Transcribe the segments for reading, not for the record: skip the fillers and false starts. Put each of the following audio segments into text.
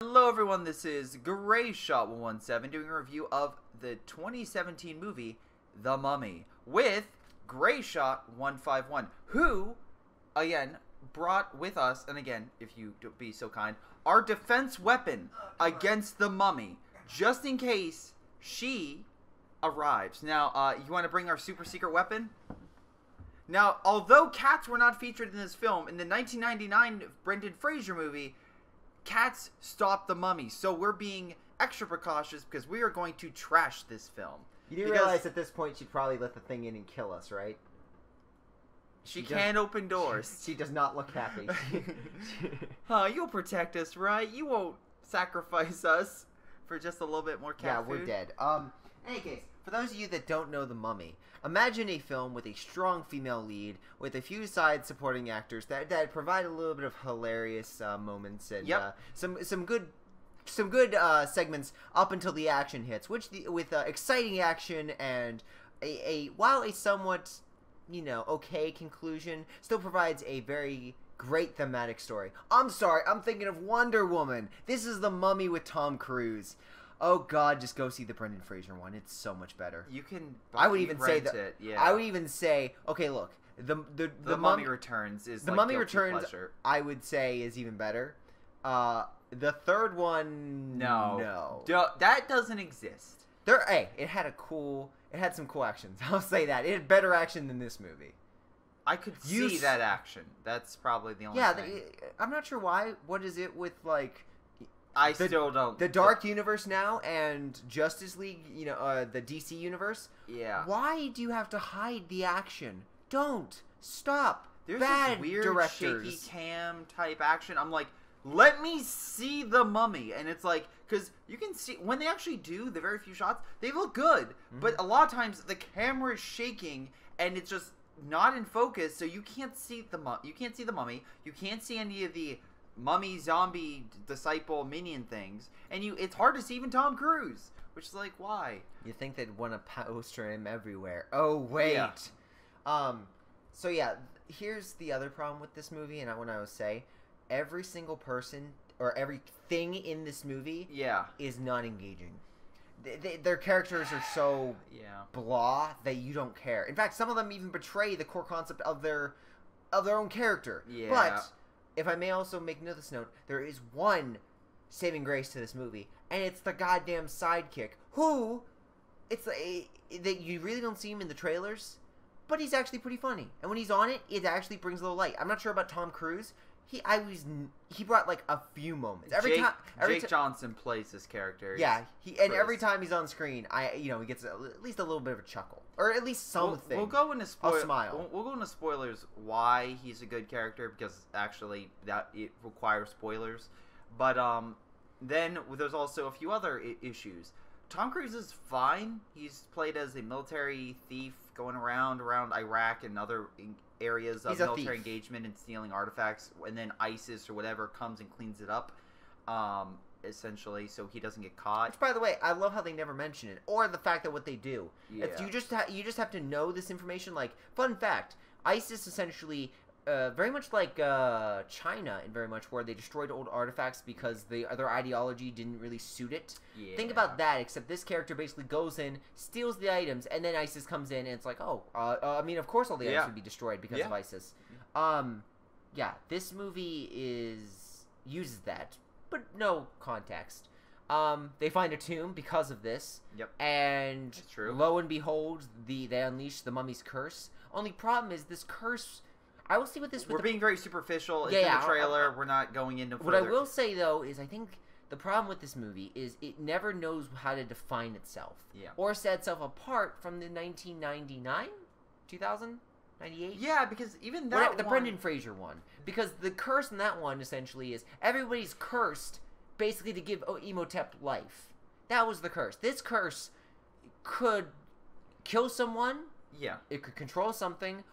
Hello everyone, this is Greyshot117 doing a review of the 2017 movie The Mummy with Greyshot151, who, again, brought with us, and again, if you be so kind, our defense weapon against the Mummy, just in case she arrives. Now, you want to bring our super secret weapon? Now, although cats were not featured in this film, in the 1999 Brendan Fraser movie, cats stopped the Mummy, so we're being extra precautious because we are going to trash this film. You do realize at this point she'd probably let the thing in and kill us, right? She can't open doors. She does not look happy. You'll protect us, right? You won't sacrifice us for just a little bit more cat food. Yeah, we're dead. In any case, for those of you that don't know The Mummy, imagine a film with a strong female lead, with a few side supporting actors that provide a little bit of hilarious moments and some good segments up until the action hits, with exciting action and while a somewhat okay conclusion, still provides a very great thematic story. I'm sorry, I'm thinking of Wonder Woman. This is The Mummy with Tom Cruise. Oh God, just go see the Brendan Fraser one. It's so much better. You can. I would even say that. It, yeah. I would even say, okay, look, the Mummy Returns is the like Mummy Returns. Pleasure. I would say is even better. The third one, no, that doesn't exist. It had some cool actions. I'll say that it had better action than this movie. I could see that action. That's probably the only thing. I'm not sure why. What is it with like? Still don't. The Dark Universe now and Justice League, the DC Universe. Yeah. Why do you have to hide the action? Don't. Stop. There's Bad this weird directors. shaky cam type action. I'm like, let me see the Mummy. And it's like, because you can see, when they actually do the very few shots, they look good. Mm-hmm. But a lot of times, the camera is shaking and it's just not in focus, so you can't see the Mummy. You can't see any of the mummy zombie disciple minion things, and it's hard to see even Tom Cruise, which is like, why? You think they'd want to poster him everywhere. Oh wait. Yeah. So yeah, here's the other problem with this movie, and I want to say every single person or everything in this movie is not engaging. Their characters are so blah that you don't care. In fact, some of them even betray the core concept of their own character. Yeah. But if I may also make this note, there is one saving grace to this movie, and it's the goddamn sidekick, who, that you really don't see him in the trailers, but he's actually pretty funny. And when he's on it, it actually brings a little light. I'm not sure about Tom Cruise. He brought like a few moments. Jake Johnson plays this character. Yeah, every time he's on screen, he gets at least a little bit of a chuckle, or at least something. We'll go into a smile. We'll go into spoilers why he's a good character, because actually it requires spoilers. But then there's also a few other issues. Tom Cruise is fine. He's played as a military thief going around Iraq and other areas of military engagement and stealing artifacts, and then ISIS or whatever comes and cleans it up, essentially, so he doesn't get caught. Which, by the way, I love how they never mention it, or the fact that what they do. Yeah. You just have to know this information. Like, fun fact, ISIS essentially, very much like China, in very much where they destroyed old artifacts because their ideology didn't really suit it. Yeah. Think about that, except this character basically goes in, steals the items, and then ISIS comes in, and it's like, of course all the items would be destroyed because of ISIS. This movie uses that, but no context. They find a tomb because of this. Yep. And that's true. Lo and behold, they unleash the mummy's curse. Only problem is this curse. I will see what this. We're being very superficial. It's in the trailer. We're not going into further. What I will say though is I think the problem with this movie is it never knows how to define itself. Yeah. Or set itself apart from the 1999, 2000, 98. Yeah, because even the Brendan Fraser one, because the curse in that one essentially is everybody's cursed basically to give Imhotep life. That was the curse. This curse could kill someone. Yeah. It could control something.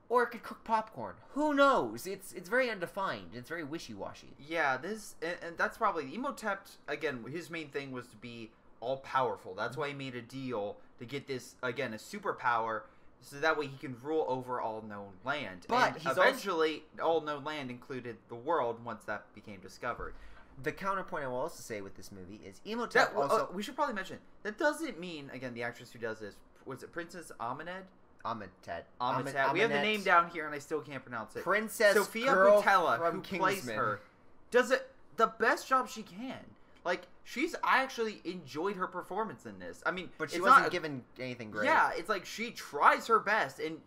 Or it could cook popcorn. Who knows? It's very undefined. It's very wishy-washy. Yeah, and that's probably Imhotep. Again, his main thing was to be all powerful. That's why he made a deal to get this, again, a superpower, so that way he can rule over all known land. But eventually, all known land included the world once that became discovered. The counterpoint I will also say with this movie is Emotep also... we should probably mention, that doesn't mean, again, the actress who does this, was it Princess Amened? Amentet. We have the name down here, and I still can't pronounce it. Princess Sophia Girl Boutella, from who plays Kingsman. her, does it the best job she can. Like, I actually enjoyed her performance in this. I mean, but she wasn't given anything great. Yeah, it's like she tries her best, and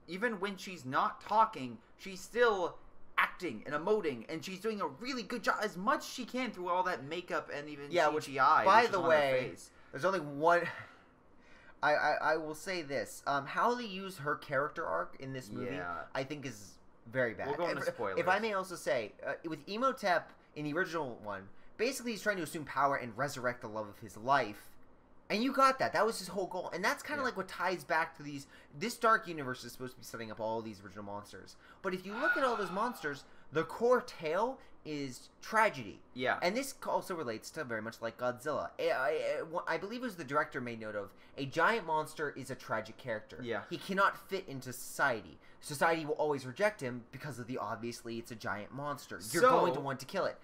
even when she's not talking, she's still acting and emoting, and she's doing a really good job, as much as she can through all that makeup and even CGI. By the way, there's only one... I will say this. How they use her character arc in this movie, I think, is very bad. We'll go into spoilers. If I may also say, with Emotep in the original one, basically he's trying to assume power and resurrect the love of his life. And you got that. That was his whole goal. And that's kind of like what ties back to these... This dark universe is supposed to be setting up all these original monsters. But if you look at all those monsters, the core tale is tragedy. Yeah. And this also relates to very much like Godzilla. I believe it was the director made note of, a giant monster is a tragic character. Yeah. He cannot fit into society. Society will always reject him because of the obviously it's a giant monster. You're going to want to kill it.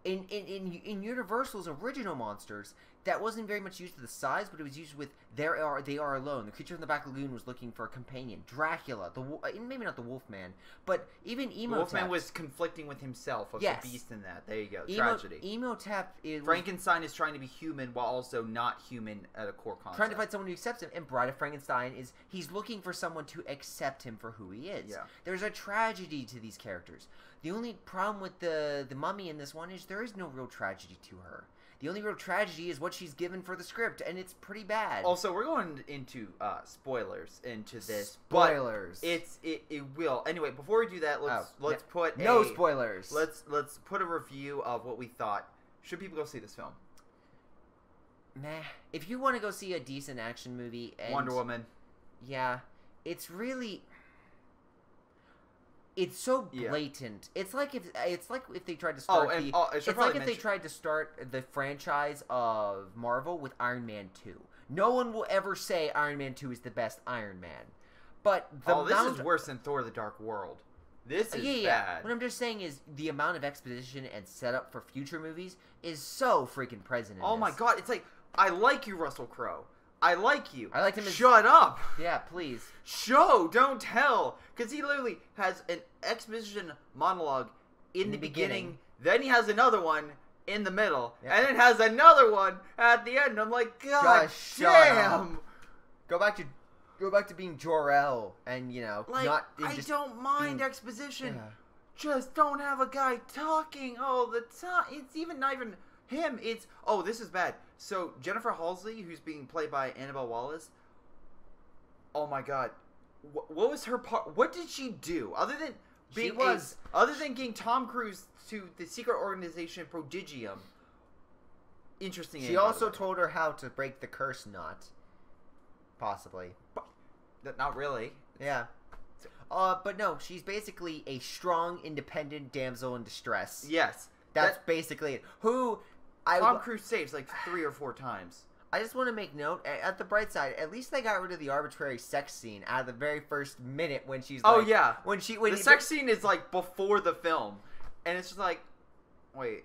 In Universal's original monsters, that wasn't very much used to the size, but it was used with they are alone. The creature from the Black Lagoon was looking for a companion. Dracula, maybe not the Wolfman, but even Emotep. The Wolfman was conflicting with himself of the beast in that. There you go. Tragedy. Emotep is... Frankenstein is trying to be human while also not human at a core concept. Trying to find someone who accepts him, and Bride of Frankenstein is he's looking for someone to accept him for who he is. Yeah. There's a tragedy to these characters. The only problem with the mummy in this one is there is no real tragedy to her. The only real tragedy is what she's given for the script, and it's pretty bad. Also, we're going into spoilers into this. Spoilers. But it will. Anyway, before we do that, let's put no spoilers. Let's put a review of what we thought. Should people go see this film? Meh. If you want to go see a decent action movie, and Wonder Woman. Yeah, it's really... It's so blatant. Yeah. It's like if they tried to start they tried to start the franchise of Marvel with Iron Man 2. No one will ever say Iron Man 2 is the best Iron Man. But this is worse than Thor: The Dark World. This is bad. What I'm just saying is the amount of exposition and setup for future movies is so freaking present in this. My god, it's like, I like you, Russell Crowe. I like you. I like him. Shut up. Yeah, please. Show, don't tell. Because he literally has an exposition monologue in the beginning. Then he has another one in the middle. Yep. And then has another one at the end. I'm like, God damn. Go back to being Jor-El and, not... I don't mind exposition. Yeah. Just don't have a guy talking all the time. It's not even... him, it's... Oh, this is bad. So, Jennifer Halsey, who's being played by Annabelle Wallis, oh my god. What was her part? What did she do? Other than getting Tom Cruise to the secret organization Prodigium. Interesting. She also told her how to break the curse knot. Possibly. But not really. Yeah. But no, she's basically a strong, independent damsel in distress. Yes. That's basically it. Tom Cruise saves like 3 or 4 times. I just want to make note, at the bright side, at least they got rid of the arbitrary sex scene out of the very first minute when she's like... Oh, yeah. The sex scene is like before the film. And it's just like, wait,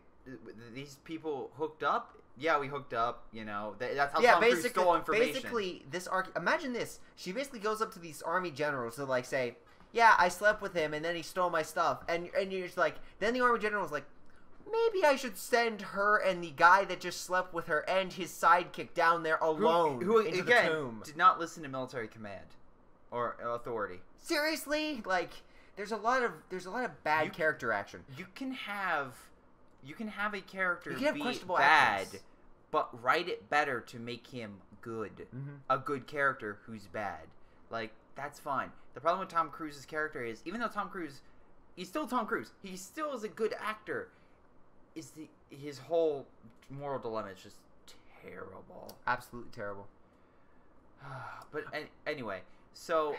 these people hooked up? Yeah, we hooked up, That's how Tom Cruise stole information. Basically, imagine this. She basically goes up to these army generals to like say, yeah, I slept with him and then he stole my stuff. And you're just like, then the army general's like, maybe I should send her and the guy that just slept with her and his sidekick down there alone who into the tomb. Did not listen to military command or authority. Seriously, like there's a lot of bad character action. You can have a character be bad, actors, but write it better to make him good. Mm-hmm. A good character who's bad, like that's fine. The problem with Tom Cruise's character is, even though he's still Tom Cruise, he still is a good actor. His whole moral dilemma is just terrible. Absolutely terrible. But anyway, so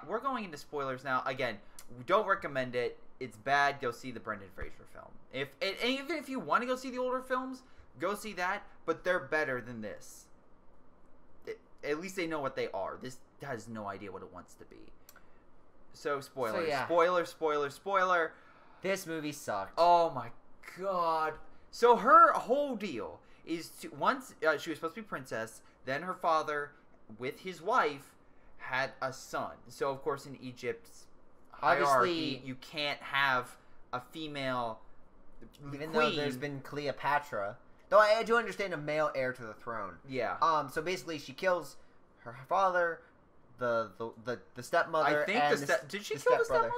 we're going into spoilers now. Again, we don't recommend it. It's bad. Go see the Brendan Fraser film. And even if you want to go see the older films, go see that. But they're better than this. At least they know what they are. This has no idea what it wants to be. So spoilers. Spoiler. This movie sucked. Oh my God, So her whole deal is to once she was supposed to be princess, then her father with his wife had a son. So of course in Egypt's hierarchy, you can't have a female even queen. though there's been Cleopatra. Though I do understand a male heir to the throne. Yeah. So basically she kills her father, the stepmother. I think and did she kill the stepmother?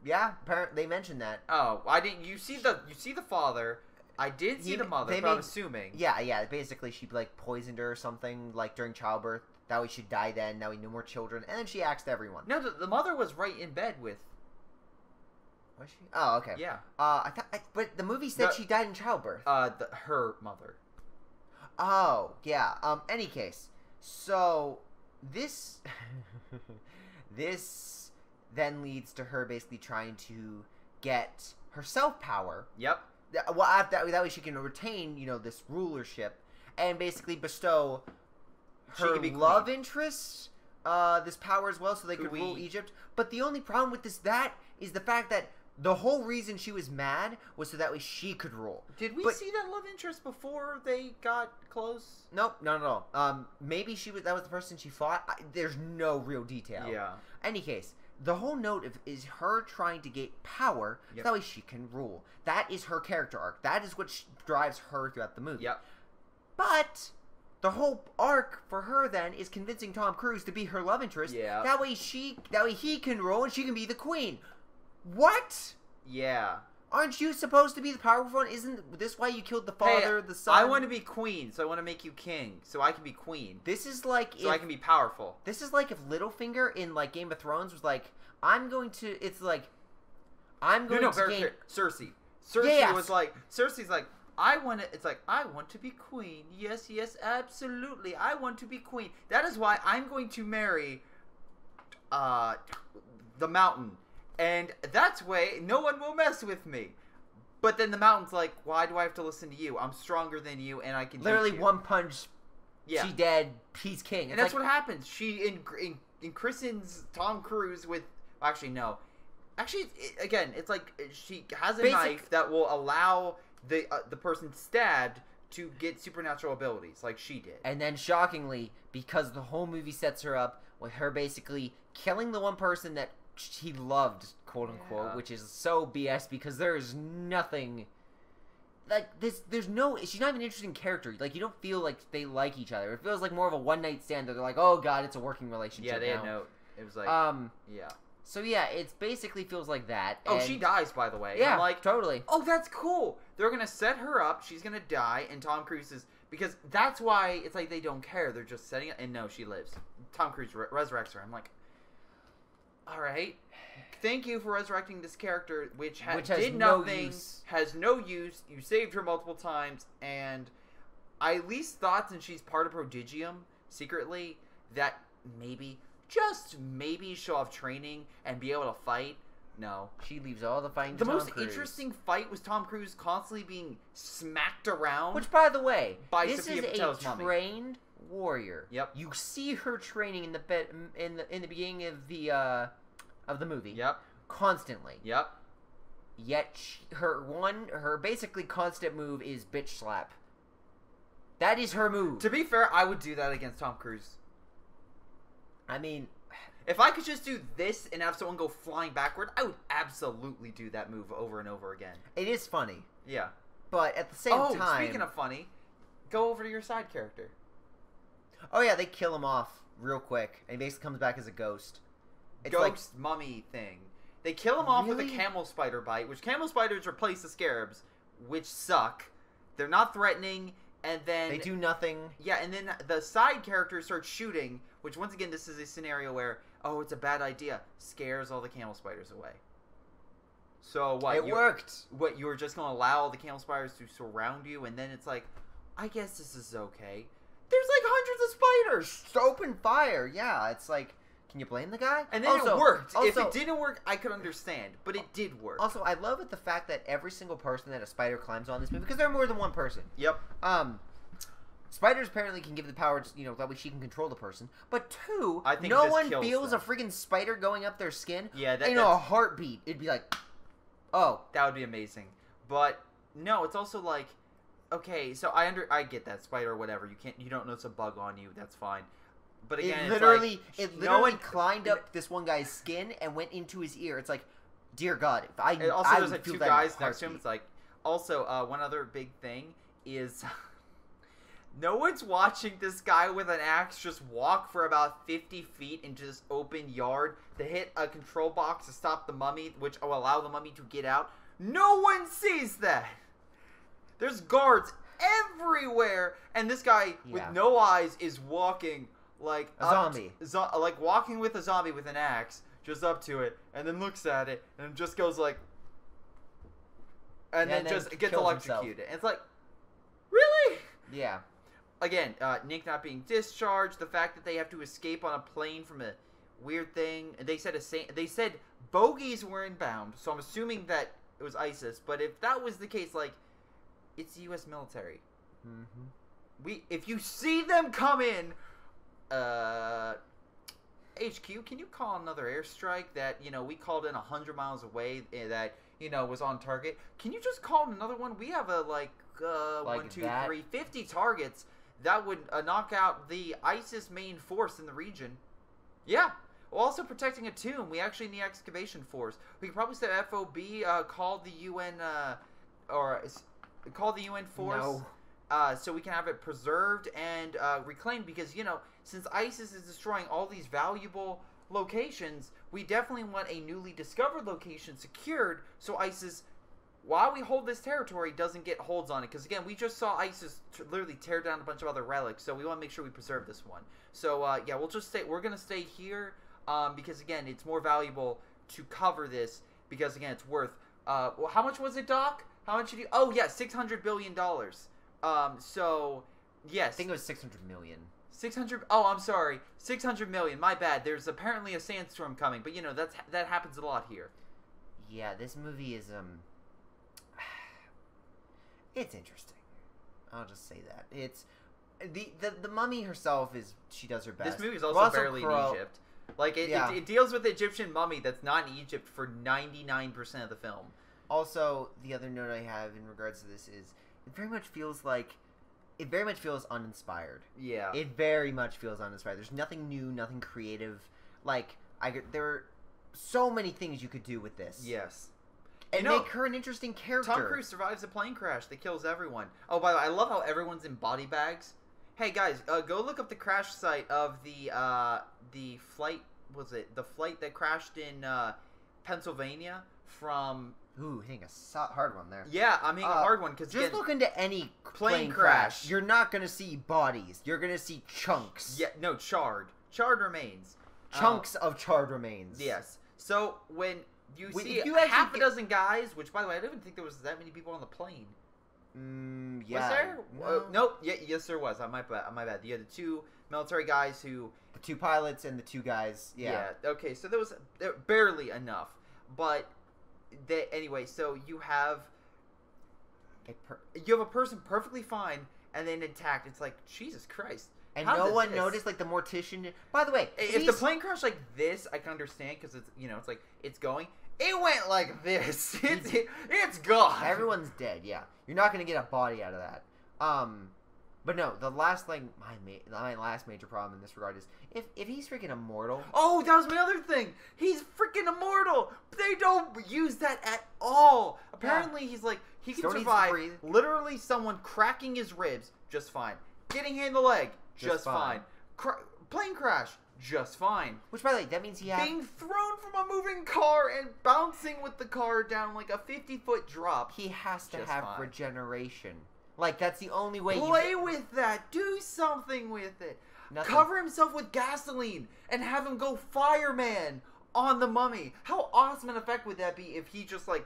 Yeah, apparently they mentioned that. Oh, I didn't. You see the father. I did see the mother, but I'm assuming. Yeah. Basically, she like poisoned her or something like during childbirth. That way she'd die then. Now we no more children, and then she axed everyone. No, the mother was right in bed with. Was she? Oh, okay. Yeah. But the movie said she died in childbirth. Her mother. Oh, yeah. Any case, so this this then leads to her basically trying to get herself power. Yep. Well, that way she can retain, this rulership and basically bestow her love interest this power as well, so they could rule Egypt. But the only problem with is the fact that the whole reason she was mad was so that way she could rule. Did we see that love interest before they got close? Nope, not at all. Maybe that was the person she fought. There's no real detail. Yeah. Any case, the whole note is her trying to get power so that way she can rule. That is her character arc. That is what drives her throughout the movie. Yep. But the whole arc for her then is convincing Tom Cruise to be her love interest. Yeah. That way he can rule and she can be the queen. What? Yeah. Aren't you supposed to be the powerful one? Isn't this why you killed the father, the son? I want to be queen, so I want to make you king, so I can be queen. This is like I can be powerful. This is like if Littlefinger in like Game of Thrones was like, I'm going to gain... Cersei. Cersei was like, Cersei's like, I want to be queen. Yes, absolutely. I want to be queen. That is why I'm going to marry the mountain. And that's way no one will mess with me. But then the mountain's like, why do I have to listen to you? I'm stronger than you, and I can literally beat you. One punch. Yeah. She dead. He's king. And that's what happens. She christens Tom Cruise with. Actually, no. Actually, again, it's like she has a knife that will allow the person stabbed to get supernatural abilities, like she did. And then, shockingly, because the whole movie sets her up with her basically killing the one person that he loved, quote unquote, which is so BS because there is nothing like this. She's not even an interesting character. Like, you don't feel like they like each other. It feels like more of a one night stand. They're like, oh god, it's a working relationship. Yeah, they had no. It was like, yeah. So yeah, it basically feels like that. Oh, she dies, by the way. Yeah, I'm like, totally. Oh, that's cool. They're gonna set her up. She's gonna die, and Tom Cruise is because that's why it's like they don't care. They're just setting it, and no, she lives. Tom Cruise resurrects her. I'm like, all right, thank you for resurrecting this character, which did nothing, has no use. You saved her multiple times, and I at least thought, since she's part of Prodigium secretly, that maybe, just maybe, she'll have training and be able to fight. No, she leaves all the fighting. The most interesting fight was Tom Cruise constantly being smacked around. Which, by the way, by this Sophia is Patel's a trained warrior. Yep. You see her training in the beginning of the movie. Yep. Constantly. Yep. Yet her basically constant move is bitch slap. That is her move. To be fair, I would do that against Tom Cruise. I mean, if I could just do this and have someone go flying backward, I would absolutely do that move over and over again. It is funny. Yeah. But at the same time... speaking of funny, go over to your side character. Oh yeah, they kill him off real quick, and he basically comes back as a ghost. It's ghost mummy thing. They kill him off with a camel spider bite, which camel spiders replace the scarabs, which suck. They're not threatening, and then... They do nothing. Yeah, and then the side characters start shooting, which once again, this is a scenario where, oh, it's a bad idea. Scares all the camel spiders away. So what? It worked. What, you were just going to allow all the camel spiders to surround you, and then it's like, I guess this is okay. There's like hundreds of spiders! Just open fire, yeah. It's like, can you blame the guy? And then it worked. If it didn't work, I could understand. But it did work. Also, I love the fact that every single person that a spider climbs on this movie, because there are more than one person. Yep. Spiders apparently can give the power to, that way she can control the person. But two, I think no one feels a freaking spider going up their skin. Yeah, a heartbeat. It'd be like, oh. That would be amazing. But, no, it's also like, okay, so I get that spider or whatever. You don't know it's a bug on you. That's fine. But again, it literally climbed up this one guy's skin and went into his ear. It's like, dear God, if I there's like two guys next to him. It's like, also one other big thing is no one's watching this guy with an axe just walk for about 50 feet into this open yard to hit a control box to stop the mummy, which will allow the mummy to get out. No one sees that. There's guards everywhere, and this guy with no eyes is walking like a zombie, like walking with a zombie with an axe, just up to it, and then looks at it, and just goes like, and then just gets electrocuted. And it's like, really? Yeah. Again, Nick not being discharged, the fact that they have to escape on a plane from a weird thing. They said bogies were inbound, so I'm assuming that it was ISIS. But if that was the case, like, it's the U.S. military. Mm-hmm. If you see them come in, HQ, can you call another airstrike that, we called in 100 miles away that, was on target? Can you just call another one? We have 50 targets that would knock out the ISIS main force in the region. Yeah. While also protecting a tomb. We actually need excavation force. We could probably say FOB called the UN call the UN force. No. So we can have it preserved and reclaimed, because since ISIS is destroying all these valuable locations, we definitely want a newly discovered location secured so ISIS, while we hold this territory, doesn't get holds on it. Because again, we just saw ISIS literally tear down a bunch of other relics, so we want to make sure we preserve this one. So yeah, we're gonna stay here because again, it's more valuable to cover this, because again, it's worth how much was it, Doc? How much did you? Oh yeah, $600 billion. So yes, I think it was 600 million. 600. Oh, I'm sorry, 600 million. My bad. There's apparently a sandstorm coming, but that happens a lot here. Yeah, this movie is it's interesting. I'll just say that it's the mummy herself she does her best. This movie is also barely in Egypt. Like it deals with the Egyptian mummy that's not in Egypt for 99% of the film. Also, the other note I have in regards to this is it very much feels uninspired. Yeah. It very much feels uninspired. There's nothing new, nothing creative. Like, there are so many things you could do with this. Yes. And make her an interesting character. Tom Cruise survives a plane crash that kills everyone. Oh, by the way, I love how everyone's in body bags. Hey, guys, go look up the crash site of the flight, the flight that crashed in Pennsylvania from... Ooh, hitting a hard one there. Yeah, I'm hitting a hard one because just look into any plane crash. You're not gonna see bodies. You're gonna see chunks. Yeah, no, charred remains. Chunks of charred remains. Yes. So when you see half a dozen guys, which by the way, I didn't even think there was that many people on the plane. Yeah. Was there? No. Nope. Yeah, yes, there was. My bad. You had the two military guys the two pilots and the two guys. Yeah. Okay, so there was barely enough, but. Anyway, so you have a person perfectly fine and then intact. It's like, Jesus Christ. And no one noticed, like, the mortician. By the way, if the plane crashed like this, I can understand, because it's, it's like, it's going. It went like this. It's gone. Everyone's dead, yeah. You're not going to get a body out of that. But no, the last thing, my last major problem in this regard is, if he's freaking immortal... Oh, that was my other thing! He's freaking immortal! They don't use that at all! Apparently, he's like, he can survive literally someone cracking his ribs, just fine. Getting hit in the leg, just fine. Plane crash, just fine. Which, by the way, that means he has... Being thrown from a moving car and bouncing with the car down like a 50-foot drop. He has to have regeneration. Like, that's the only way Play with that. Do something with it. Nothing. Cover himself with gasoline and have him go fireman on the mummy. How awesome an effect would that be if he just, like,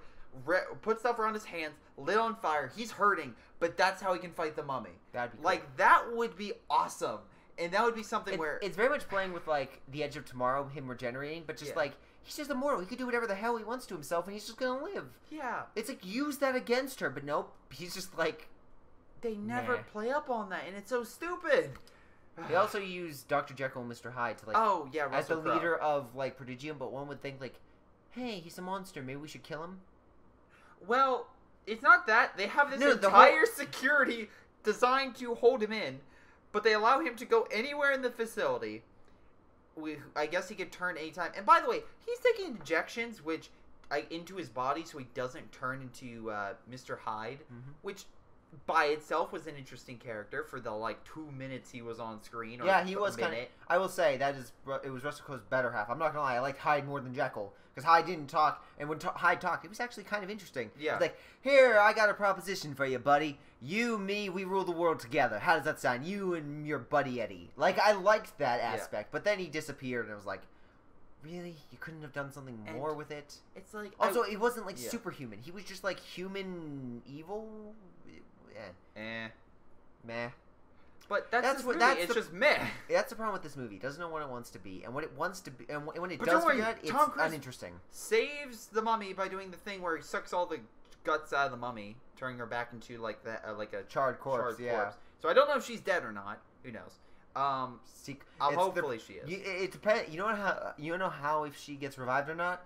put stuff around his hands, lit on fire, he's hurting, but that's how he can fight the mummy. That'd be cool. Like, that would be awesome. And that would be something where... It's very much playing with, like, the Edge of Tomorrow, him regenerating, but just, like, he's just immortal. He can do whatever the hell he wants to himself, and he's just gonna live. Yeah. It's like, use that against her, but nope. He's just, like... They never play up on that, and it's so stupid. They also use Dr. Jekyll and Mr. Hyde to, like, as the leader of, like, Prodigium, but one would think, like, hey, he's a monster, maybe we should kill him? Well, It's not that. They have this entire security designed to hold him in, but they allow him to go anywhere in the facility. I guess he could turn anytime. And by the way, he's taking injections into his body so he doesn't turn into Mr. Hyde, which by itself was an interesting character for the 2 minutes he was on screen. Yeah, he was kind of. I will say it was Russell Crowe's better half. I'm not gonna lie, I liked Hyde more than Jekyll because Hyde didn't talk, and when Hyde talked, it was actually kind of interesting. Yeah, it's like, here, I got a proposition for you, buddy. You, me, we rule the world together. How does that sound? You and your buddy Eddie. I liked that aspect, but then he disappeared, and I was like, really? You couldn't have done something more with it? It's like also, it wasn't superhuman. He was just human evil. Meh. But that's what movie. It's just meh. That's the problem with this movie. It doesn't know what it wants to be, and what it wants to be, and when it does figure out, it's uninteresting. Saves the mummy by doing the thing where he sucks all the guts out of the mummy, turning her back into like a charred corpse. Corpse. So I don't know if she's dead or not. Who knows? Hopefully she is. It depends. You know how if she gets revived or not.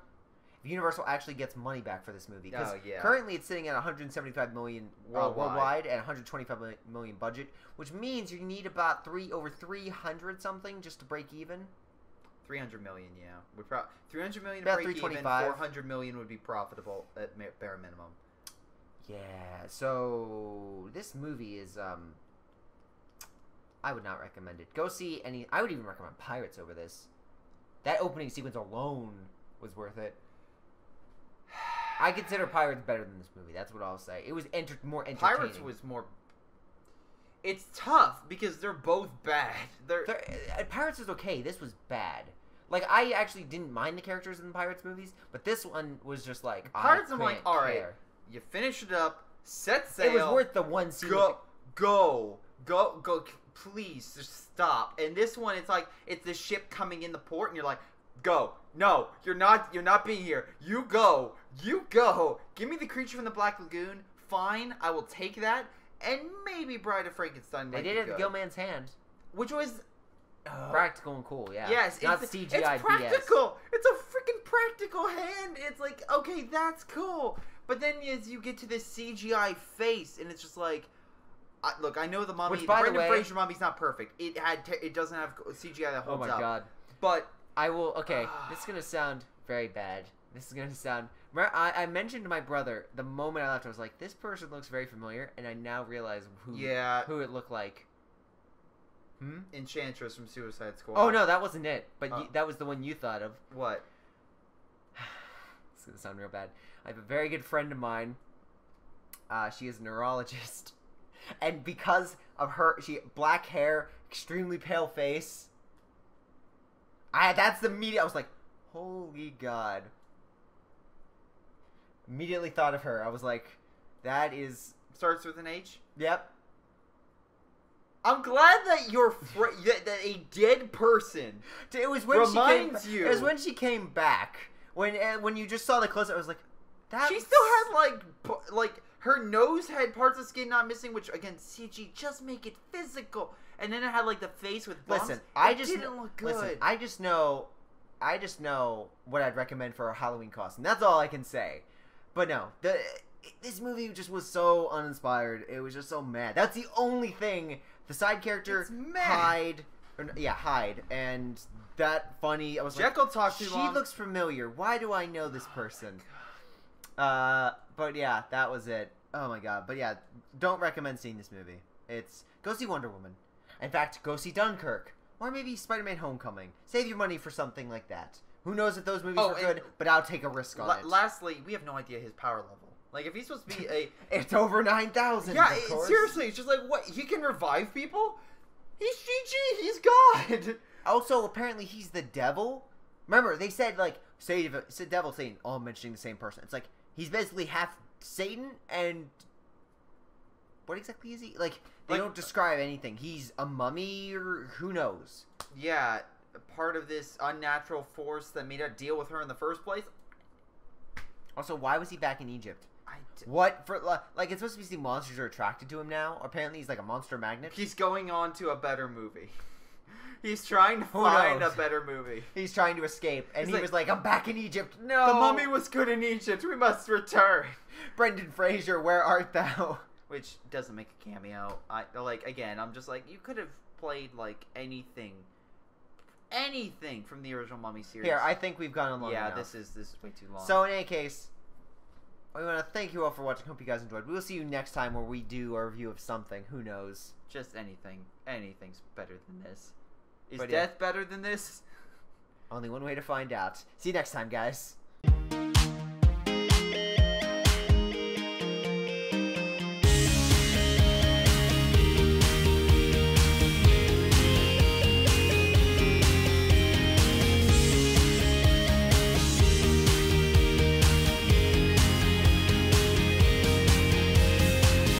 Universal actually gets money back for this movie. Because currently it's sitting at $175 million worldwide and $125 million budget, which means you need about over 300 something just to break even. 300 million, yeah. 300 million about to break even. 400 million would be profitable at bare minimum. Yeah. So this movie is I would not recommend it. Go see any. I would even recommend Pirates over this. That opening sequence alone was worth it. I consider Pirates better than this movie. That's what I'll say. It was more entertaining. Pirates was more... It's tough because they're both bad. Pirates was okay. This was bad. I actually didn't mind the characters in the Pirates movies, but this one was just Pirates, I'm like, all right, you finish it up, set sail. It was worth the one scene. Go, please, just stop. And this one, it's the ship coming in the port, and you're like, go. No, you're not being here. You go. Give me the creature from the Black Lagoon. Fine, I will take that. And maybe Bride of Frankenstein. They did have the Gilman's hand, which was practical and cool. Yeah. Yes, not CGI. It's practical. BS. It's a freaking practical hand. It's like, okay, that's cool. But then as you get to this CGI face, and it's just like, look, I know the mummy. Which, by the way, Fraser mummy's not perfect. It doesn't have CGI that holds up. Oh my god. But I will. Okay, this is gonna sound very bad. This is gonna sound. I mentioned to my brother the moment I left. I was like, "This person looks very familiar," and I now realize who it looked like. Enchantress from Suicide Squad. Oh no, that wasn't it. But that was the one you thought of. What? This is gonna sound real bad. I have a very good friend of mine. She is a neurologist, and because of her, black hair, extremely pale face. That's the media. I was like, holy god. Immediately thought of her. I was like, that is... Starts with an H? Yep. I'm glad that that a dead person it was when reminds you. It was when she came back. When you just saw the close-up, I was like, that... She still had, her nose had parts of skin not missing, which, again, CG, just make it physical. And then it had the face with bumps. Listen, it didn't look good. Listen, I just know what I'd recommend for a Halloween costume. That's all I can say. But no, this movie just was so uninspired. It was just so mad. That's the only thing. The side character Hyde, and that funny. I was Jekyll talked too long. She looks familiar. Why do I know this person? But yeah, that was it. Oh my god. But yeah, don't recommend seeing this movie. Go see Wonder Woman. In fact, go see Dunkirk. Or maybe Spider-Man Homecoming. Save your money for something like that. Who knows if those movies are good, but I'll take a risk on it. Lastly, we have no idea his power level. If he's supposed to be it's over 9,000, yeah, of course. Seriously, it's just what? He can revive people? He's GG, he's God! Also, apparently he's the devil. Remember, they said, devil, Satan, all mentioning the same person. It's he's basically half Satan, and... What exactly is he? They don't describe anything. He's a mummy, or who knows? Yeah, part of this unnatural force that made her deal with her in the first place. Also, why was he back in Egypt? What? It's supposed to be monsters are attracted to him now. Apparently, he's a monster magnet. He's going on to a better movie. He's trying to find a better movie. He's trying to escape, and he was like, I'm back in Egypt. No! The Mummy was good in Egypt. We must return. Brendan Fraser, where art thou? Which doesn't make a cameo. Again, I'm just like, you could have played, like, anything from the original Mummy series. Here, I think we've gone long enough. Yeah, this is way too long. So, in any case, we want to thank you all for watching. Hope you guys enjoyed. We will see you next time where we do a review of something. Who knows? Just anything. Anything's better than this. Is But death better than this? Only one way to find out. See you next time, guys.